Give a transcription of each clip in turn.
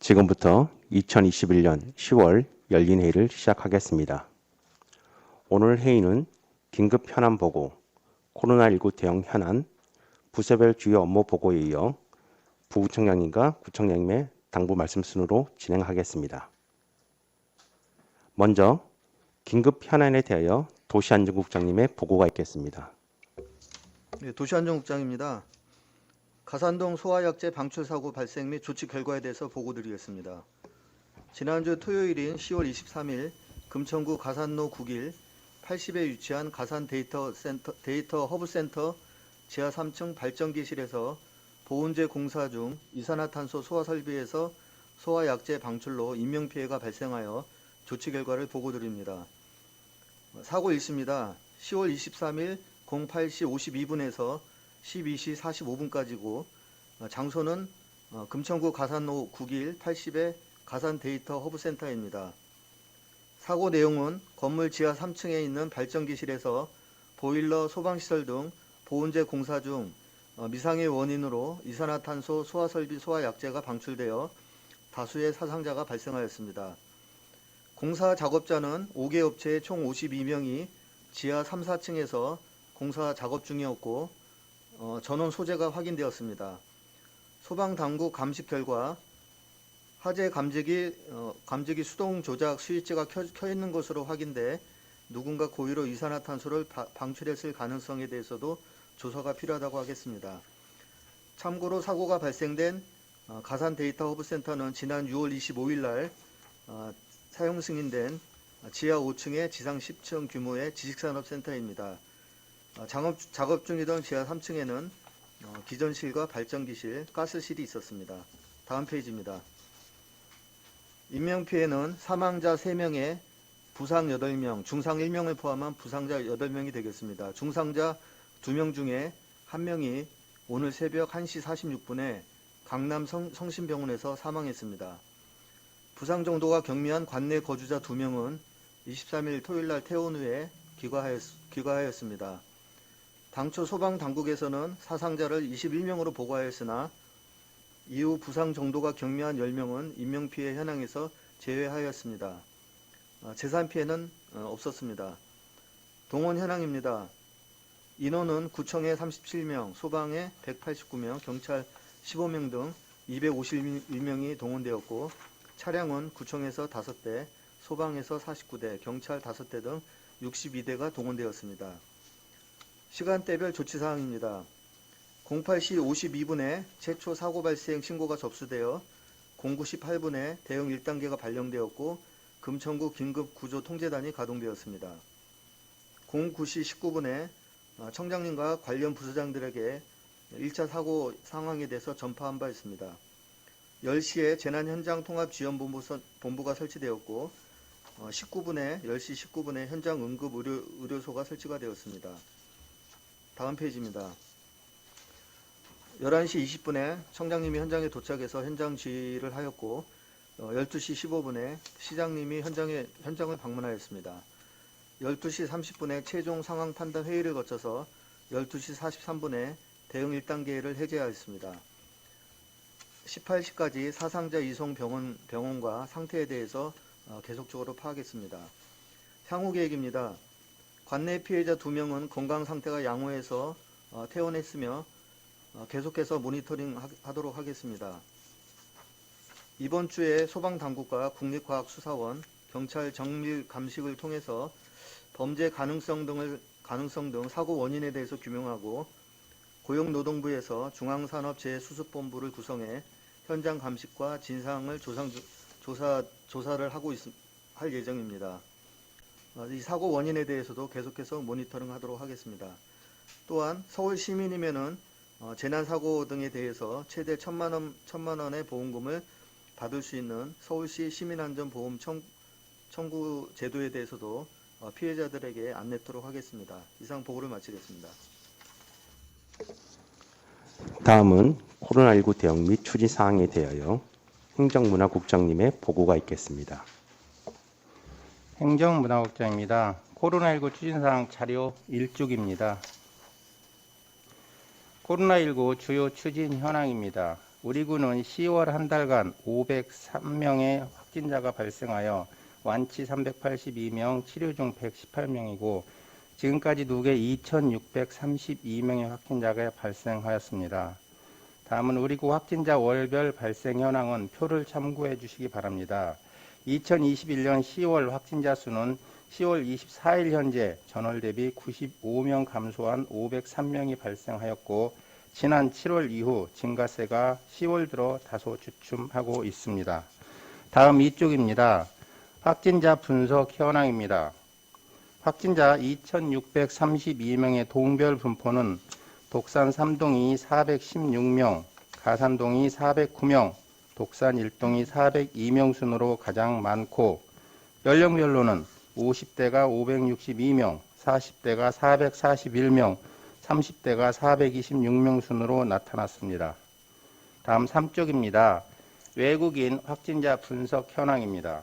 지금부터 2021년 10월 열린 회의를 시작하겠습니다. 오늘 회의는 긴급 현안 보고, 코로나19 대응 현안, 부서별 주요 업무 보고에 이어 부구청장님과 구청장님의 당부 말씀 순으로 진행하겠습니다. 먼저 긴급 현안에 대하여 도시안전국장님의 보고가 있겠습니다. 네, 도시안전국장입니다. 가산동 소화약제 방출 사고 발생 및 조치 결과에 대해서 보고드리겠습니다. 지난주 토요일인 10월 23일 금천구 가산로 9길 80에 위치한 가산 데이터 허브센터 지하 3층 발전기실에서 보온재 공사 중 이산화탄소 소화 설비에서 소화약제 방출로 인명피해가 발생하여 조치 결과를 보고드립니다. 사고 일시입니다. 10월 23일 08시 52분에서 12시 45분까지고 장소는 금천구 가산로 9길 80의 가산 데이터 허브센터입니다. 사고 내용은 건물 지하 3층에 있는 발전기실에서 보일러, 소방시설 등 보온재 공사 중 미상의 원인으로 이산화탄소 소화설비 소화약제가 방출되어 다수의 사상자가 발생하였습니다. 공사 작업자는 5개 업체의 총 52명이 지하 3, 4층에서 공사 작업 중이었고 전원 소재가 확인되었습니다. 소방당국 감식 결과 화재 감지기 수동 조작 스위치가 켜 있는 것으로 확인돼 누군가 고의로 이산화탄소를 방출했을 가능성에 대해서도 조사가 필요하다고 하겠습니다. 참고로 사고가 발생된 가산 데이터 허브센터는 지난 6월 25일 날 사용 승인된 지하 5층의 지상 10층 규모의 지식산업센터입니다. 작업 중이던 지하 3층에는 기전실과 발전기실, 가스실이 있었습니다. 다음 페이지입니다. 인명피해는 사망자 3명에 부상 8명, 중상 1명을 포함한 부상자 8명이 되겠습니다. 중상자 2명 중에 1명이 오늘 새벽 1시 46분에 강남 성심병원에서 사망했습니다. 부상 정도가 경미한 관내 거주자 2명은 23일 토요일날 퇴원 후에 귀가하였습니다. 당초 소방당국에서는 사상자를 21명으로 보고하였으나 이후 부상 정도가 경미한 10명은 인명피해 현황에서 제외하였습니다. 재산피해는 없었습니다. 동원 현황입니다. 인원은 구청에 37명, 소방에 189명, 경찰 15명 등 251명이 동원되었고 차량은 구청에서 5대, 소방에서 49대, 경찰 5대 등 62대가 동원되었습니다. 시간대별 조치사항입니다. 08시 52분에 최초 사고 발생 신고가 접수되어 09시 8분에 대응 1단계가 발령되었고 금천구 긴급구조통제단이 가동되었습니다. 09시 19분에 청장님과 관련 부서장들에게 1차 사고 상황에 대해서 전파한 바 있습니다. 10시에 재난현장통합지원본부가 설치되었고 10시 19분에 현장 응급의료소가 설치가 되었습니다. 다음 페이지입니다. 11시 20분에 청장님이 현장에 도착해서 현장 지휘를 하였고 12시 15분에 시장님이 현장을 방문하였습니다. 12시 30분에 최종 상황 판단 회의를 거쳐서 12시 43분에 대응 1단계를 해제하였습니다. 18시까지 사상자 이송 병원과 상태에 대해서 계속적으로 파악했습니다. 향후 계획입니다. 관내 피해자 2명은 건강 상태가 양호해서 퇴원했으며 계속해서 모니터링 하도록 하겠습니다. 이번 주에 소방당국과 국립과학수사원, 경찰 정밀 감식을 통해서 범죄 가능성 등 사고 원인에 대해서 규명하고 고용노동부에서 중앙산업재해수습본부를 구성해 현장 감식과 진상을 조사를 할 예정입니다. 이 사고 원인에 대해서도 계속해서 모니터링 하도록 하겠습니다. 또한 서울 시민이면은 재난사고 등에 대해서 최대 1,000만 원의 보험금을 받을 수 있는 서울시 시민안전보험 청구 제도에 대해서도 피해자들에게 안내토록 하겠습니다. 이상 보고를 마치겠습니다. 다음은 코로나19 대응 및 추진 사항에 대하여 행정문화국장님의 보고가 있겠습니다. 행정문화국장입니다. 코로나19 추진사항 자료 1쪽입니다. 코로나19 주요 추진 현황입니다. 우리 군은 10월 한 달간 503명의 확진자가 발생하여 완치 382명, 치료 중 118명이고 지금까지 누계 2,632명의 확진자가 발생하였습니다. 다음은 우리 군 확진자 월별 발생 현황은 표를 참고해 주시기 바랍니다. 2021년 10월 확진자 수는 10월 24일 현재 전월 대비 95명 감소한 503명이 발생하였고 지난 7월 이후 증가세가 10월 들어 다소 주춤하고 있습니다. 다음 이쪽입니다. 확진자 분석 현황입니다. 확진자 2,632명의 동별 분포는 독산 3동이 416명, 가산동이 409명, 독산 1동이 402명 순으로 가장 많고 연령별로는 50대가 562명, 40대가 441명, 30대가 426명 순으로 나타났습니다. 다음 3쪽입니다. 외국인 확진자 분석 현황입니다.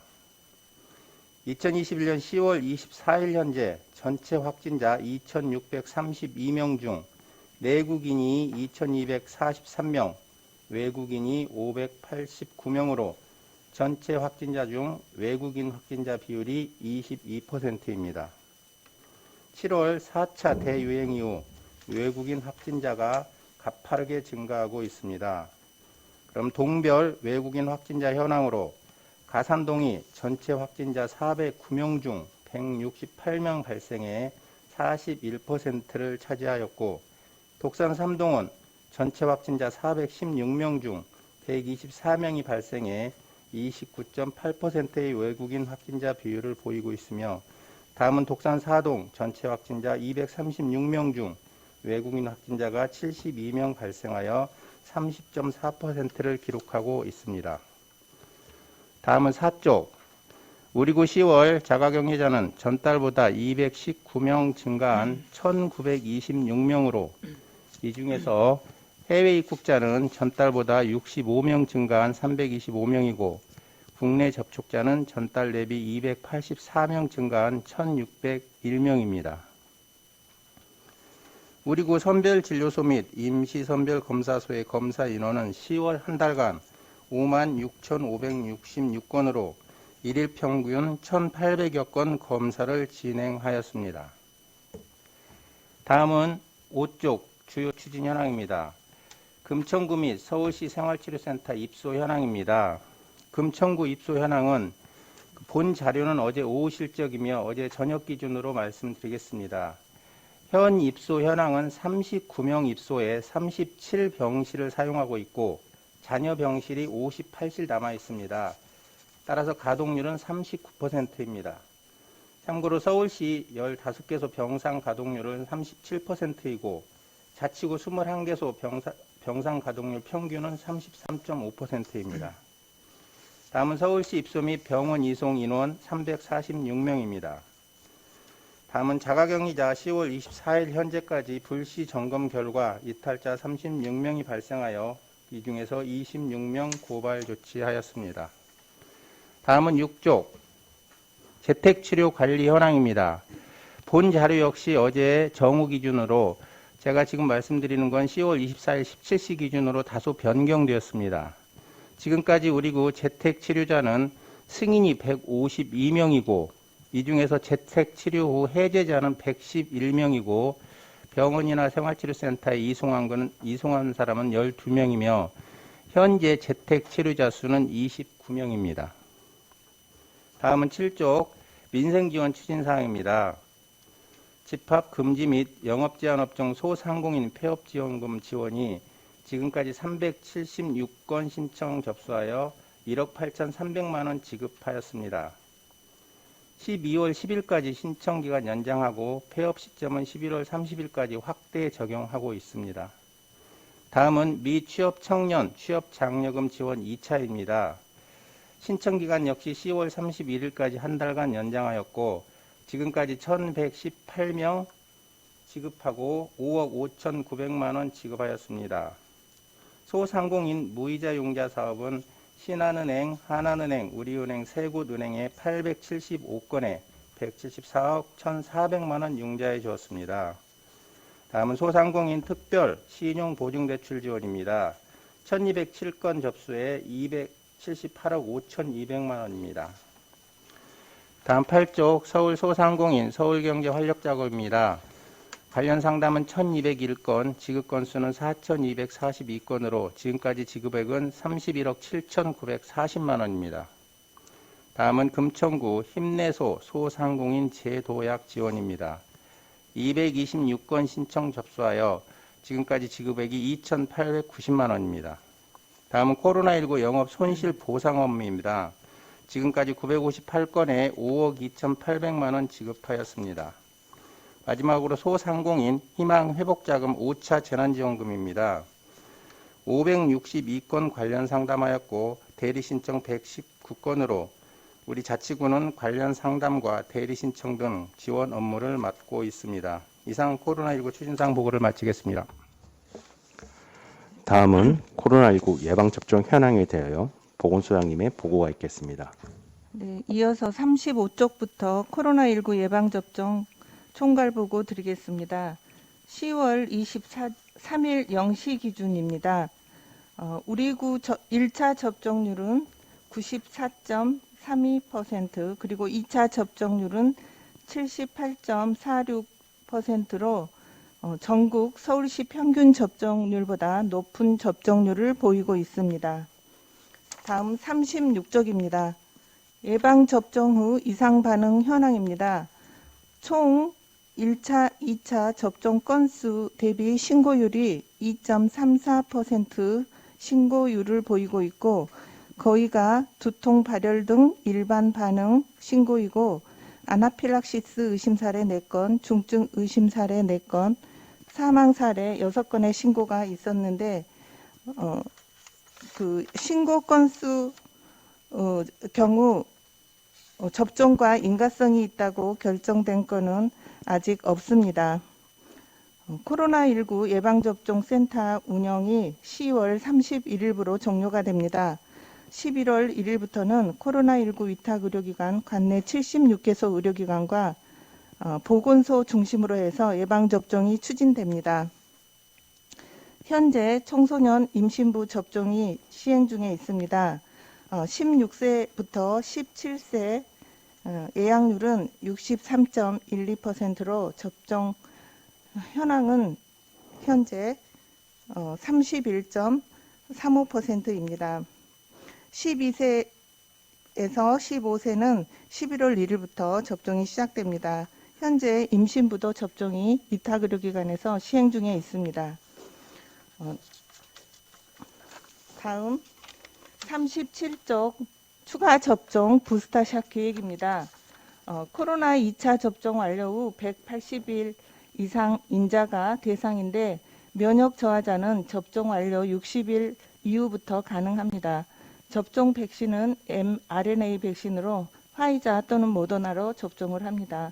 2021년 10월 24일 현재 전체 확진자 2,632명 중 내국인이 2,243명, 외국인이 589명으로 전체 확진자 중 외국인 확진자 비율이 22%입니다. 7월 4차 대유행 이후 외국인 확진자가 가파르게 증가하고 있습니다. 그럼 동별 외국인 확진자 현황으로 가산동이 전체 확진자 409명 중 168명 발생해 41%를 차지하였고 독산 3동은 전체 확진자 416명 중 124명이 발생해 29.8%의 외국인 확진자 비율을 보이고 있으며 다음은 독산 4동 전체 확진자 236명 중 외국인 확진자가 72명 발생하여 30.4%를 기록하고 있습니다. 다음은 4쪽. 우리 구 10월 자가격리자는 전달보다 219명 증가한 1,926명으로 이 중에서 해외 입국자는 전달보다 65명 증가한 325명이고 국내 접촉자는 전달 대비 284명 증가한 1,601명입니다. 우리 구 선별진료소 및 임시선별검사소의 검사 인원은 10월 한 달간 56,566건으로 일일 평균 1,800여 건 검사를 진행하였습니다. 다음은 5쪽 주요 추진 현황입니다. 금천구 및 서울시 생활치료센터 입소 현황입니다. 금천구 입소 현황은 본 자료는 어제 오후 실적이며 어제 저녁 기준으로 말씀드리겠습니다. 현 입소 현황은 39명 입소에 37병실을 사용하고 있고 잔여 병실이 58실 남아 있습니다. 따라서 가동률은 39%입니다. 참고로 서울시 15개소 병상 가동률은 37%이고 자치구 21개소 병상 가동률 평균은 33.5%입니다. 다음은 서울시 입소 및 병원 이송 인원 346명입니다. 다음은 자가격리자 10월 24일 현재까지 불시 점검 결과 이탈자 36명이 발생하여 이 중에서 26명 고발 조치하였습니다. 다음은 6쪽 재택치료 관리 현황입니다. 본 자료 역시 어제 정오 기준으로 제가 지금 말씀드리는 건 10월 24일 17시 기준으로 다소 변경되었습니다. 지금까지 우리 구 재택치료자는 승인이 152명이고 이 중에서 재택치료 후 해제자는 111명이고 병원이나 생활치료센터에 이송한 사람은 12명이며 현재 재택치료자 수는 29명입니다. 다음은 7쪽 민생지원 추진사항입니다. 집합 금지 및 영업제한 업종 소상공인 폐업지원금 지원이 지금까지 376건 신청 접수하여 1억 8,300만 원 지급하였습니다. 12월 10일까지 신청기간 연장하고 폐업 시점은 11월 30일까지 확대 적용하고 있습니다. 다음은 미취업 청년 취업장려금 지원 2차입니다. 신청기간 역시 10월 31일까지 한 달간 연장하였고 지금까지 1,118명 지급하고 5억 5,900만 원 지급하였습니다. 소상공인 무이자 융자 사업은 신한은행, 하나은행, 우리은행, 세곳은행에 875건에 174억 1,400만 원 융자해 주었습니다. 다음은 소상공인 특별 신용보증대출 지원입니다. 1207건 접수에 278억 5,200만 원입니다. 다음 8쪽 서울 소상공인 서울경제 활력작업입니다. 관련 상담은 1201건, 지급 건수는 4242건으로 지금까지 지급액은 31억 7940만 원입니다. 다음은 금천구 힘내소 소상공인 재도약 지원입니다. 226건 신청 접수하여 지금까지 지급액이 2,890만 원입니다. 다음은 코로나19 영업 손실 보상 업무입니다. 지금까지 958건에 5억 2,800만 원 지급하였습니다. 마지막으로 소상공인 희망회복자금 5차 재난지원금입니다. 562건 관련 상담하였고 대리신청 119건으로 우리 자치구는 관련 상담과 대리신청 등 지원 업무를 맡고 있습니다. 이상 코로나19 추진사항 보고를 마치겠습니다. 다음은 코로나19 예방접종 현황에 대하여 보건소장님의 보고가 있겠습니다. 네, 이어서 35쪽부터 코로나19 예방접종 총괄보고 드리겠습니다. 10월 23일 0시 기준입니다. 우리 구 1차 접종률은 94.32%, 그리고 2차 접종률은 78.46%로 전국 서울시 평균 접종률보다 높은 접종률을 보이고 있습니다. 다음 36쪽입니다. 예방접종 후 이상 반응 현황입니다. 총 1차, 2차 접종 건수 대비 신고율이 2.34% 신고율을 보이고 있고, 거의가 두통 발열 등 일반 반응 신고이고, 아나필락시스 의심 사례 4건, 중증 의심 사례 4건, 사망 사례 6건의 신고가 있었는데, 그 신고 건수 경우 접종과 인과성이 있다고 결정된 건은 아직 없습니다. 코로나19 예방접종센터 운영이 10월 31일부로 종료가 됩니다. 11월 1일부터는 코로나19 위탁의료기관 관내 76개소 의료기관과 보건소 중심으로 해서 예방접종이 추진됩니다. 현재 청소년 임신부 접종이 시행 중에 있습니다. 16세부터 17세 예약률은 63.12%로 접종 현황은 현재 31.35%입니다. 12세에서 15세는 11월 1일부터 접종이 시작됩니다. 현재 임신부도 접종이 위탁의료기관에서 시행 중에 있습니다. 다음 37쪽 추가 접종 부스터샷 계획입니다. 코로나 2차 접종 완료 후 180일 이상 인자가 대상인데 면역 저하자는 접종 완료 60일 이후부터 가능합니다. 접종 백신은 mRNA 백신으로 화이자 또는 모더나로 접종을 합니다.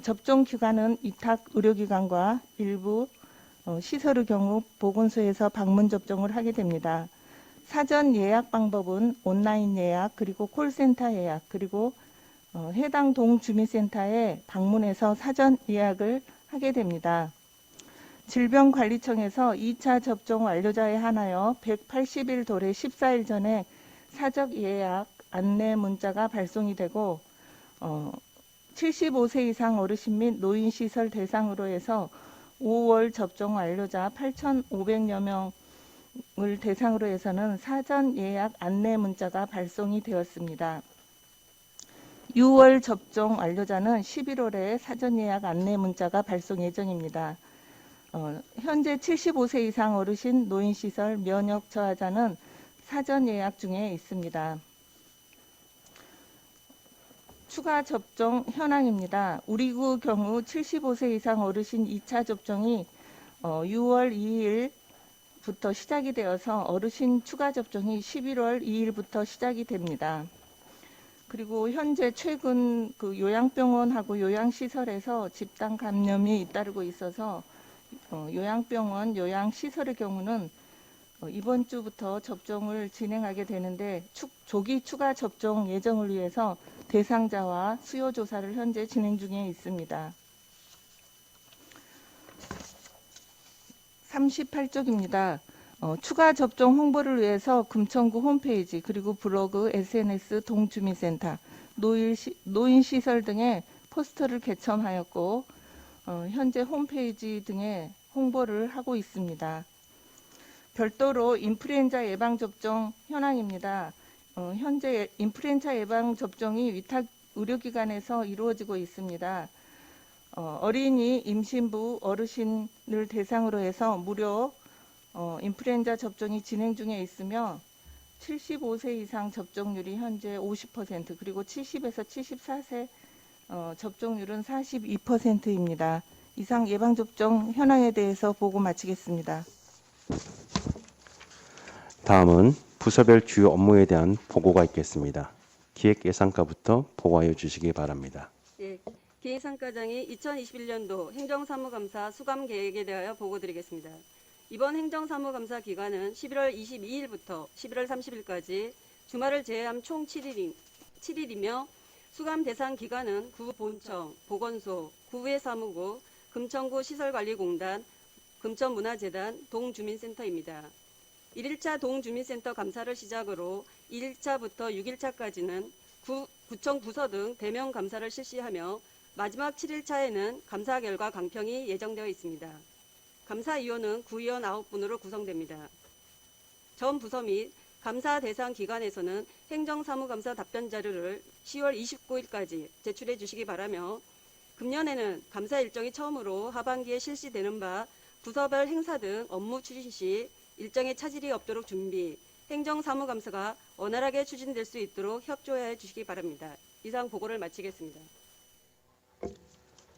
접종 기간은 위탁 의료기관과 일부 시설의 경우 보건소에서 방문 접종을 하게 됩니다. 사전 예약 방법은 온라인 예약, 그리고 콜센터 예약, 그리고 해당 동주민센터에 방문해서 사전 예약을 하게 됩니다. 질병관리청에서 2차 접종 완료자에 한하여 180일 도래 14일 전에 사적 예약 안내 문자가 발송이 되고 75세 이상 어르신 및 노인시설 대상으로 해서 5월 접종 완료자 8,500여 명을 대상으로 해서는 사전 예약 안내 문자가 발송이 되었습니다. 6월 접종 완료자는 11월에 사전 예약 안내 문자가 발송 예정입니다. 현재 75세 이상 어르신 노인시설 면역 저하자는 사전 예약 중에 있습니다. 추가 접종 현황입니다. 우리 구 경우 75세 이상 어르신 2차 접종이 6월 2일부터 시작이 되어서 어르신 추가 접종이 11월 2일부터 시작이 됩니다. 그리고 현재 최근 그 요양병원하고 요양시설에서 집단 감염이 잇따르고 있어서 요양병원, 요양시설의 경우는 이번 주부터 접종을 진행하게 되는데 조기 추가 접종 예정을 위해서 대상자와 수요 조사를 현재 진행 중에 있습니다. 38쪽입니다. 추가 접종 홍보를 위해서 금천구 홈페이지 그리고 블로그, SNS, 동주민센터, 노인시설 등의 포스터를 개첨하였고 현재 홈페이지 등에 홍보를 하고 있습니다. 별도로 인플루엔자 예방접종 현황입니다. 현재 인플루엔자 예방접종이 위탁 의료기관에서 이루어지고 있습니다. 어린이, 임신부, 어르신을 대상으로 해서 무료 인플루엔자 접종이 진행 중에 있으며 75세 이상 접종률이 현재 50% 그리고 70에서 74세 접종률은 42%입니다. 이상 예방접종 현황에 대해서 보고 마치겠습니다. 다음은 부서별 주요 업무에 대한 보고가 있겠습니다. 기획예산과부터 보고하여 주시기 바랍니다. 예, 기획상과장이 2021년도 행정사무감사 수감 계획에 대하여 보고드리겠습니다. 이번 행정사무감사 기간은 11월 22일부터 11월 30일까지 주말을 제외한 총 7일이며 수감 대상 기관은 구 본청, 보건소, 구의 사무국, 금천구 시설관리공단, 금천문화재단, 동주민센터입니다. 1일차 동주민센터 감사를 시작으로 1일차부터 6일차까지는 구청 부서 등 대면 감사를 실시하며 마지막 7일차에는 감사 결과 강평이 예정되어 있습니다. 감사위원은 구위원 9분으로 구성됩니다. 전 부서 및 감사 대상 기관에서는 행정사무감사 답변 자료를 10월 29일까지 제출해 주시기 바라며 금년에는 감사 일정이 처음으로 하반기에 실시되는 바 부서별 행사 등 업무 추진 시 일정에 차질이 없도록 준비, 행정사무감사가 원활하게 추진될 수 있도록 협조해 주시기 바랍니다. 이상 보고를 마치겠습니다.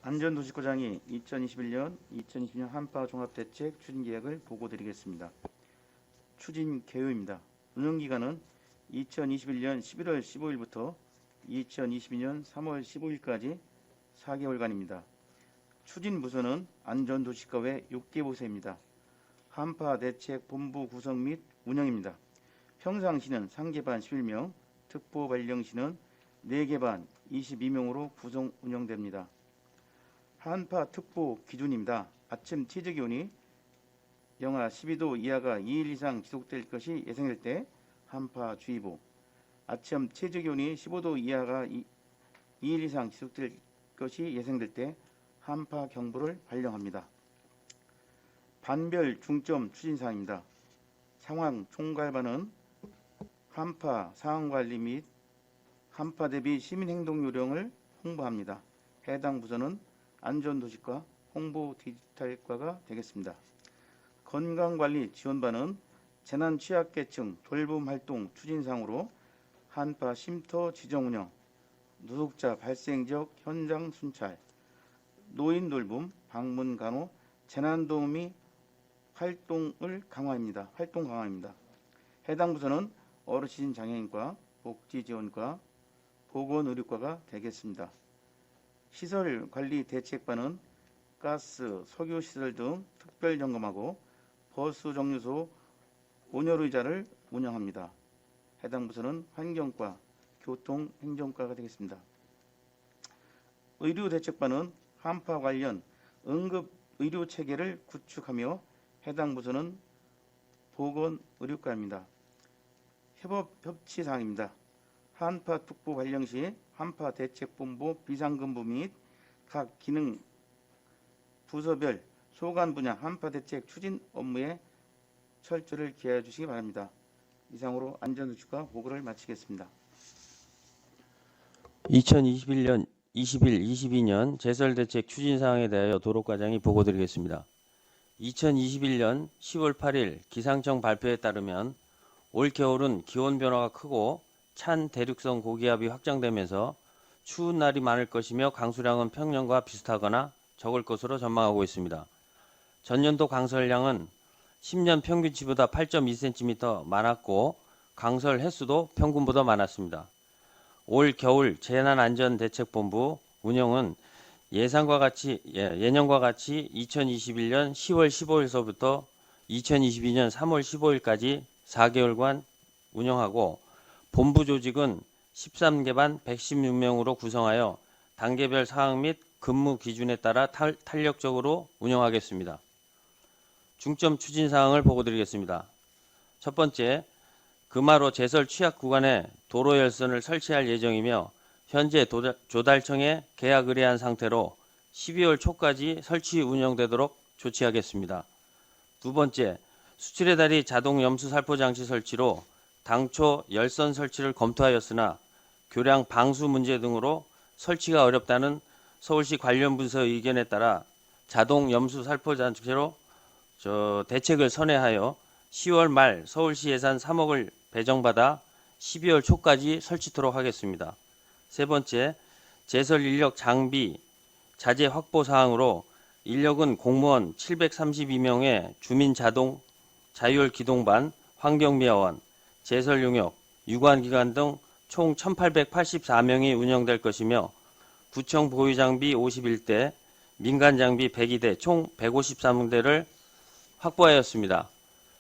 안전도시과장이 2021년 한파 종합대책 추진계획을 보고드리겠습니다. 추진 개요입니다. 운영기간은 2021년 11월 15일부터 2022년 3월 15일까지 4개월간입니다. 추진 부서는 안전도시과 외 6개 부서입니다. 한파대책본부 구성 및 운영입니다. 평상시는 상계반 11명, 특보 발령시는 4개반 22명으로 구성 운영됩니다. 한파특보 기준입니다. 아침 최저기온이 영하 12도 이하가 2일 이상 지속될 것이 예상될 때 한파주의보, 아침 최저기온이 15도 이하가 2일 이상 지속될 것이 예상될 때 한파경보를 발령합니다. 반별 중점 추진사항입니다. 상황 총괄반은 한파 상황관리 및 한파 대비 시민행동요령을 홍보합니다. 해당 부서는 안전도시과 홍보디지털과가 되겠습니다. 건강관리 지원반은 재난취약계층 돌봄활동 추진사항으로 한파 쉼터 지정운영, 노숙자 발생 지역 현장 순찰, 노인돌봄, 방문간호, 재난도우미 활동을 강화합니다. 활동 강화입니다. 해당 부서는 어르신 장애인과 복지지원과 보건의료과가 되겠습니다. 시설관리대책반은 가스, 석유시설 등 특별점검하고 버스정류소 온열의자를 운영합니다. 해당 부서는 환경과 교통행정과가 되겠습니다. 의료대책반은 한파 관련 응급의료체계를 구축하며 해당 부서는 보건의료과입니다. 협치사항입니다. 한파특보 발령 시 한파대책본부 비상근무 및 각 기능 부서별 소관 분야 한파대책 추진 업무에 철저를 기하여 주시기 바랍니다. 이상으로 안전수칙과 보고를 마치겠습니다. 2021년 22년 제설대책 추진사항에 대하여 도로과장이 보고드리겠습니다. 2021년 10월 8일 기상청 발표에 따르면 올 겨울은 기온 변화가 크고 찬 대륙성 고기압이 확장되면서 추운 날이 많을 것이며 강수량은 평년과 비슷하거나 적을 것으로 전망하고 있습니다. 전년도 강설량은 10년 평균치보다 8.2cm 많았고 강설 횟수도 평균보다 많았습니다. 올 겨울 재난안전대책본부 운영은 예년과 같이 2021년 10월 15일서부터 2022년 3월 15일까지 4개월간 운영하고 본부 조직은 13개반 116명으로 구성하여 단계별 사항 및 근무 기준에 따라 탄력적으로 운영하겠습니다. 중점 추진 사항을 보고드리겠습니다. 첫 번째, 금화로 제설 취약 구간에 도로 열선을 설치할 예정이며 현재 조달청에 계약 의뢰한 상태로 12월 초까지 설치 운영되도록 조치하겠습니다. 두 번째, 수출의 달인 자동 염수 살포 장치 설치로 당초 열선 설치를 검토하였으나 교량 방수 문제 등으로 설치가 어렵다는 서울시 관련 부서의 의견에 따라 자동 염수 살포 장치로 대책을 선회하여 10월 말 서울시 예산 3억을 배정받아 12월 초까지 설치토록 하겠습니다. 세 번째, 제설 인력 장비 자재 확보 사항으로 인력은 공무원 732명의 주민 자동 자율 기동반, 환경미화원, 제설 용역, 유관기관 등 총 1,884명이 운영될 것이며 구청 보유 장비 51대, 민간 장비 102대, 총 153대를 확보하였습니다.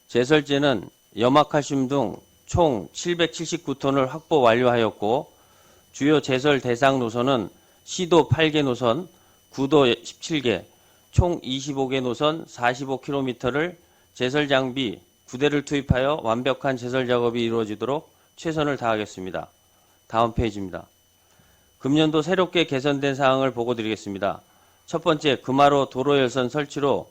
제설제는 염화칼슘 등 총 779톤을 확보 완료하였고 주요 제설 대상 노선은 시도 8개 노선, 구도 17개, 총 25개 노선 45km를 제설 장비 9대를 투입하여 완벽한 제설 작업이 이루어지도록 최선을 다하겠습니다. 다음 페이지입니다. 금년도 새롭게 개선된 사항을 보고드리겠습니다. 첫 번째, 금화로 도로 열선 설치로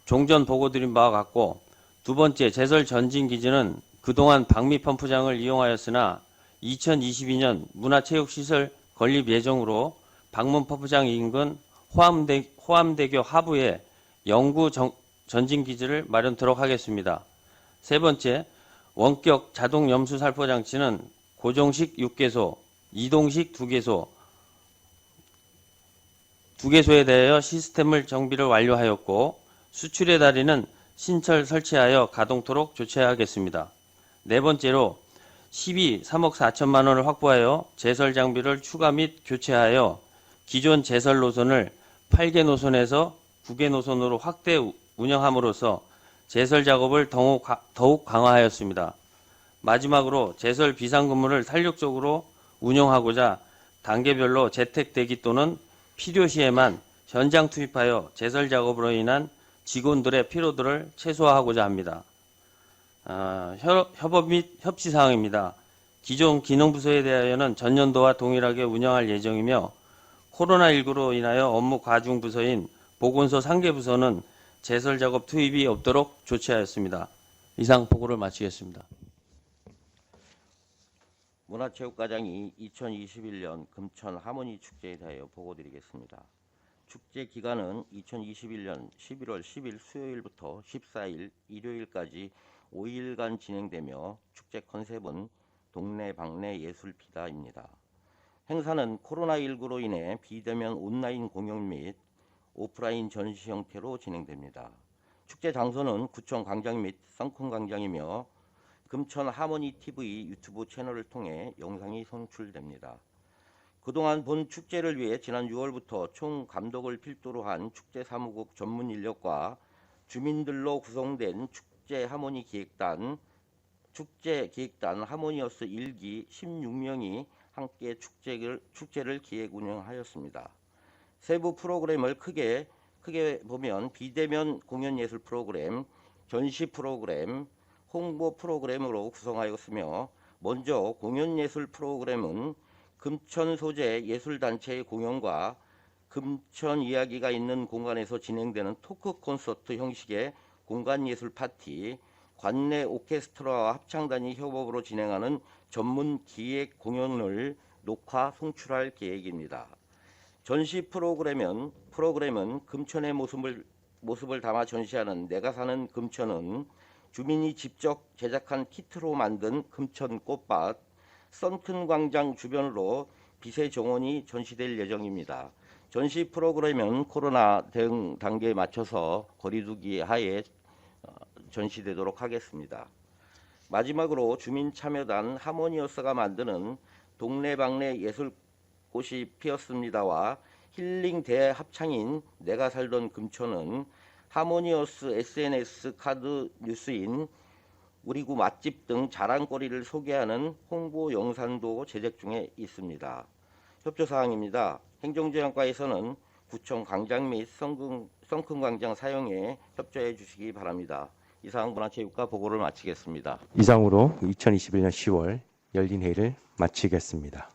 종전 보고드린 바와 같고, 두 번째, 제설 전진 기지는 그동안 방미 펌프장을 이용하였으나 2022년 문화체육시설 건립 예정으로 방문 펌프장 인근 호암대교 하부에 영구 전진 기지를 마련토록 하겠습니다. 세 번째, 원격 자동 염수 살포 장치는 고정식 6개소, 이동식 2개소에 대하여 시스템을 정비를 완료하였고 수출의 달인은 신철 설치하여 가동토록 조치하겠습니다. 네 번째로 3억 4천만 원을 확보하여 제설 장비를 추가 및 교체하여 기존 제설 노선을 8개 노선에서 9개 노선으로 확대 운영함으로써 제설 작업을 더욱 강화하였습니다. 마지막으로 제설 비상근무를 탄력적으로 운영하고자 단계별로 재택 대기 또는 필요시에만 현장 투입하여 제설 작업으로 인한 직원들의 피로도를 최소화하고자 합니다. 협업 및 협치 사항입니다. 기존 기능부서에 대하여는 전년도와 동일하게 운영할 예정이며 코로나19로 인하여 업무 과중 부서인 보건소 상계부서는 제설 작업 투입이 없도록 조치하였습니다. 이상 보고를 마치겠습니다. 문화체육과장이 2021년 금천 하모니 축제에 대하여 보고드리겠습니다. 축제 기간은 2021년 11월 10일 수요일부터 14일 일요일까지 5일간 진행되며 축제 컨셉은 동네방네 예술피다입니다. 행사는 코로나19로 인해 비대면 온라인 공연 및 오프라인 전시 형태로 진행됩니다. 축제 장소는 구청 광장 및 썬큰 광장이며 금천 하모니 TV 유튜브 채널을 통해 영상이 송출됩니다. 그동안 본 축제를 위해 지난 6월부터 총 감독을 필두로 한 축제사무국 전문 인력과 주민들로 구성된 축제 기획단 하모니어스 1기 16명이 함께 축제를 기획 운영하였습니다. 세부 프로그램을 크게 보면 비대면 공연예술 프로그램, 전시 프로그램, 홍보 프로그램으로 구성하였으며 먼저 공연예술 프로그램은 금천 소재 예술단체의 공연과 금천 이야기가 있는 공간에서 진행되는 토크 콘서트 형식의 공간예술 파티, 관내 오케스트라와 합창단이 협업으로 진행하는 전문 기획 공연을 녹화 송출할 계획입니다. 전시 프로그램은 금천의 모습을 담아 전시하는 내가 사는 금천은 주민이 직접 제작한 키트로 만든 금천 꽃밭, 썬큰 광장 주변으로 빛의 정원이 전시될 예정입니다. 전시 프로그램은 코로나 대응 단계에 맞춰서 거리두기 하에 전시되도록 하겠습니다. 마지막으로 주민 참여단 하모니어스가 만드는 동네방네 예술꽃이 피었습니다와 힐링 대합창인 내가 살던 금천은 하모니어스 SNS 카드 뉴스인 우리구 맛집 등 자랑거리를 소개하는 홍보 영상도 제작 중에 있습니다. 협조사항입니다. 행정지원과에서는 구청 광장 및 썬큰 광장 사용에 협조해 주시기 바랍니다. 이상 문화체육과 보고를 마치겠습니다. 이상으로 2021년 10월 열린 회의를 마치겠습니다.